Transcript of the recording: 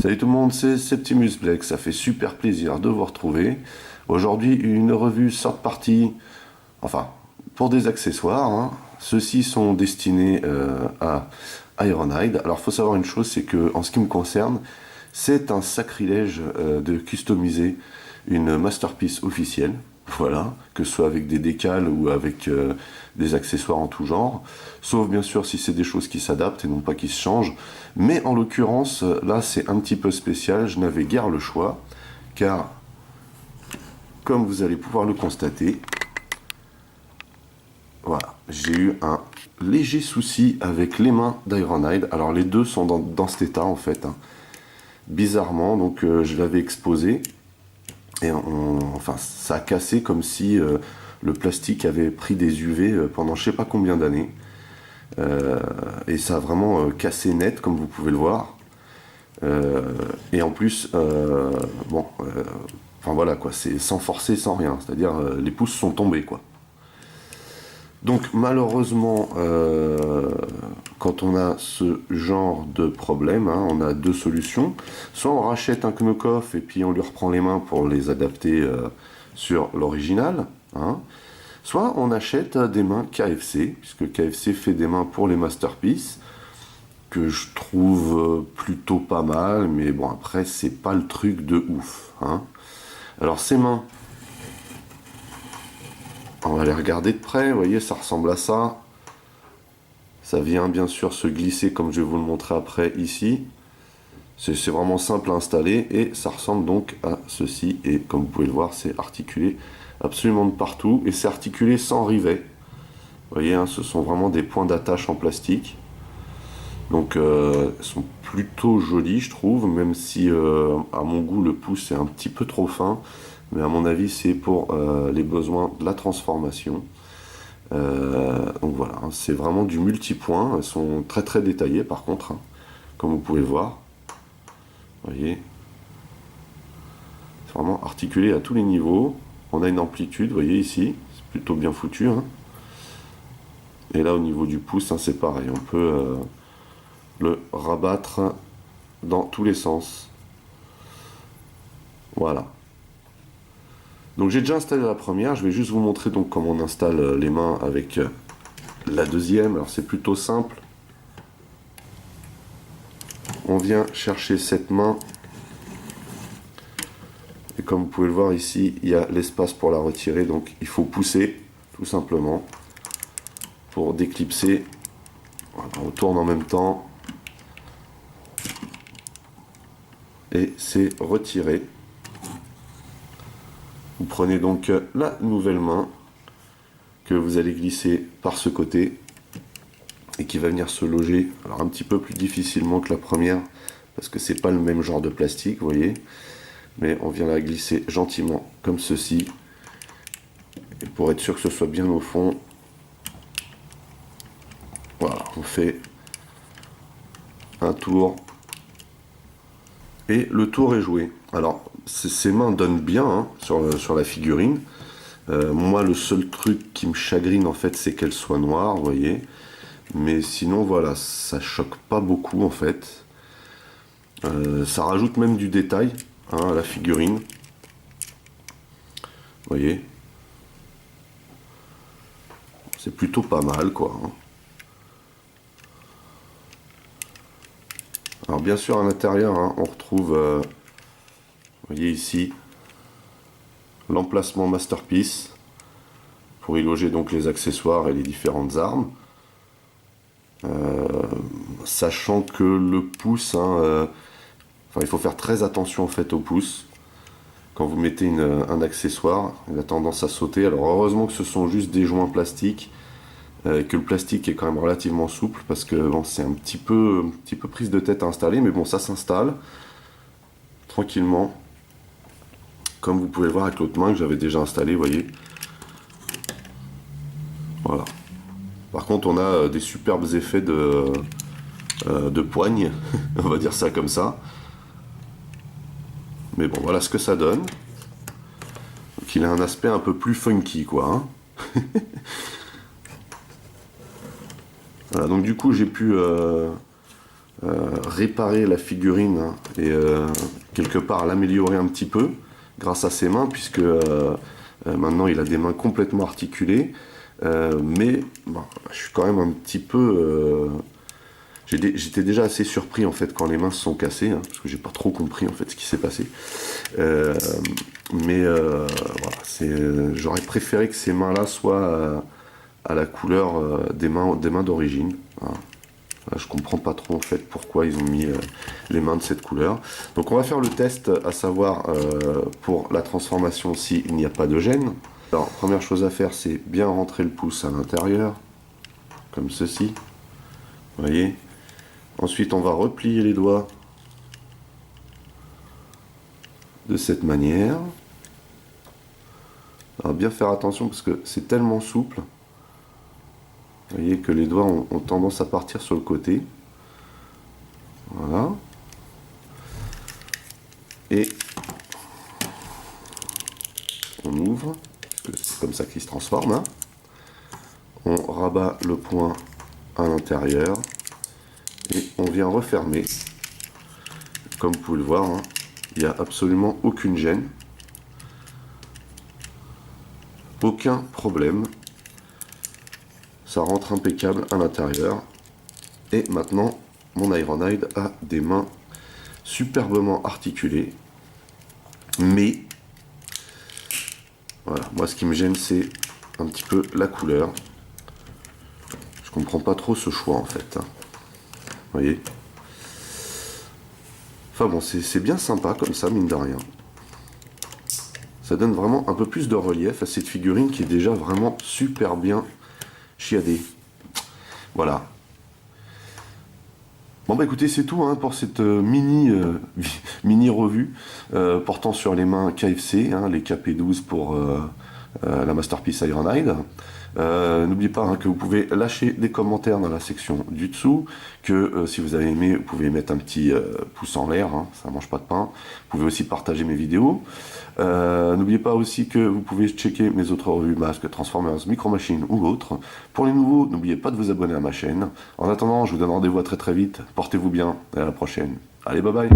Salut tout le monde, c'est Septimus Black, ça fait super plaisir de vous retrouver. Aujourd'hui, une revue sort partie, enfin, pour des accessoires, hein. Ceux-ci sont destinés à Ironhide. Alors, faut savoir une chose, c'est que, en ce qui me concerne, c'est un sacrilège de customiser une masterpiece officielle. Voilà, que ce soit avec des décals ou avec des accessoires en tout genre, sauf bien sûr si c'est des choses qui s'adaptent et non pas qui se changent. Mais en l'occurrence, là c'est un petit peu spécial, je n'avais guère le choix, car comme vous allez pouvoir le constater, voilà, j'ai eu un léger souci avec les mains d'Ironhide. Alors les deux sont dans cet état en fait, hein. Bizarrement, donc je l'avais exposé. Et enfin, ça a cassé comme si le plastique avait pris des UV pendant je sais pas combien d'années. Et ça a vraiment cassé net, comme vous pouvez le voir. Et en plus, bon, enfin voilà quoi, c'est sans forcer, sans rien. C'est-à-dire, les pouces sont tombés quoi. Donc malheureusement, quand on a ce genre de problème, hein, on a deux solutions. Soit on rachète un Knockoff et puis on lui reprend les mains pour les adapter sur l'original, hein. Soit on achète des mains KFC, puisque KFC fait des mains pour les masterpieces, que je trouve plutôt pas mal, mais bon après c'est pas le truc de ouf, hein. Alors ces mains, on va les regarder de près, vous voyez, ça ressemble à ça. Ça vient bien sûr se glisser comme je vais vous le montrer après ici. C'est vraiment simple à installer et ça ressemble donc à ceci. Et comme vous pouvez le voir, c'est articulé absolument de partout et c'est articulé sans rivet. Vous voyez, hein, ce sont vraiment des points d'attache en plastique. Donc, ils sont plutôt jolis, je trouve, même si à mon goût le pouce est un petit peu trop fin. Mais à mon avis, c'est pour les besoins de la transformation. Donc voilà, hein, c'est vraiment du multipoint. Elles sont très très détaillées par contre, hein, comme vous pouvez le voir. Vous voyez, c'est vraiment articulé à tous les niveaux. On a une amplitude, vous voyez ici, c'est plutôt bien foutu, hein. Et là au niveau du pouce, hein, c'est pareil, on peut le rabattre dans tous les sens. Voilà. Donc j'ai déjà installé la première, je vais juste vous montrer donc comment on installe les mains avec la deuxième. Alors c'est plutôt simple. On vient chercher cette main. Et comme vous pouvez le voir ici, il y a l'espace pour la retirer. Donc il faut pousser tout simplement pour déclipser. Voilà, on tourne en même temps. Et c'est retiré. Vous prenez donc la nouvelle main que vous allez glisser par ce côté et qui va venir se loger, alors un petit peu plus difficilement que la première parce que c'est pas le même genre de plastique, vous voyez, mais on vient la glisser gentiment comme ceci et pour être sûr que ce soit bien au fond, voilà, on fait un tour et le tour est joué. Alors ces mains donnent bien, hein, sur la figurine. Moi le seul truc qui me chagrine en fait c'est qu'elle soit noire, vous voyez, mais sinon voilà, ça choque pas beaucoup en fait. Ça rajoute même du détail, hein, à la figurine, vous voyez, c'est plutôt pas mal quoi, hein. Alors bien sûr à l'intérieur, hein, on retrouve, vous voyez ici, l'emplacement masterpiece pour y loger donc les accessoires et les différentes armes. Sachant que le pouce, hein, enfin, il faut faire très attention en fait au pouce. Quand vous mettez un accessoire, il a tendance à sauter. Alors heureusement que ce sont juste des joints plastiques, que le plastique est quand même relativement souple parce que bon, c'est un petit peu prise de tête à installer, mais bon, ça s'installe tranquillement. Comme vous pouvez le voir avec l'autre main que j'avais déjà installé, vous voyez. Voilà. Par contre, on a des superbes effets de poigne, on va dire ça comme ça. Mais bon, voilà ce que ça donne. Donc il a un aspect un peu plus funky, quoi, hein. Voilà, donc du coup j'ai pu réparer la figurine hein, et quelque part l'améliorer un petit peu grâce à ses mains, puisque maintenant il a des mains complètement articulées. Mais bon, je suis quand même un petit peu... J'étais déjà assez surpris en fait quand les mains se sont cassées, hein, parce que j'ai pas trop compris en fait ce qui s'est passé. Mais voilà, j'aurais préféré que ces mains-là soient à la couleur des mains d'origine. Voilà. Je comprends pas trop en fait pourquoi ils ont mis les mains de cette couleur. Donc on va faire le test, à savoir pour la transformation s'il n'y a pas de gêne. Alors première chose à faire, c'est bien rentrer le pouce à l'intérieur, comme ceci. Vous voyez. Ensuite on va replier les doigts de cette manière. Alors bien faire attention parce que c'est tellement souple. Vous voyez que les doigts ont tendance à partir sur le côté. Voilà. Et on ouvre, parce que c'est comme ça qu'il se transforme. Hein. On rabat le point à l'intérieur et on vient refermer. Comme vous pouvez le voir, hein, il n'y a absolument aucune gêne. Aucun problème. Ça rentre impeccable à l'intérieur. Et maintenant, mon Ironhide a des mains superbement articulées. Mais, voilà, moi ce qui me gêne, c'est un petit peu la couleur. Je comprends pas trop ce choix en fait. Hein. Vous voyez? Enfin bon, c'est bien sympa comme ça, mine de rien. Ça donne vraiment un peu plus de relief à cette figurine qui est déjà vraiment super bien chiadée. Voilà. Bon bah écoutez, c'est tout hein, pour cette mini revue portant sur les mains KFC, hein, les KP12 pour la Masterpiece Ironhide. N'oubliez pas hein, que vous pouvez lâcher des commentaires dans la section du dessous, que si vous avez aimé, vous pouvez mettre un petit pouce en l'air, hein, ça mange pas de pain. Vous pouvez aussi partager mes vidéos. N'oubliez pas aussi que vous pouvez checker mes autres revues masques, Transformers, Micro Machines ou autres. Pour les nouveaux, n'oubliez pas de vous abonner à ma chaîne. En attendant, je vous donne rendez-vous à très très vite. Portez-vous bien et à la prochaine. Allez, bye bye.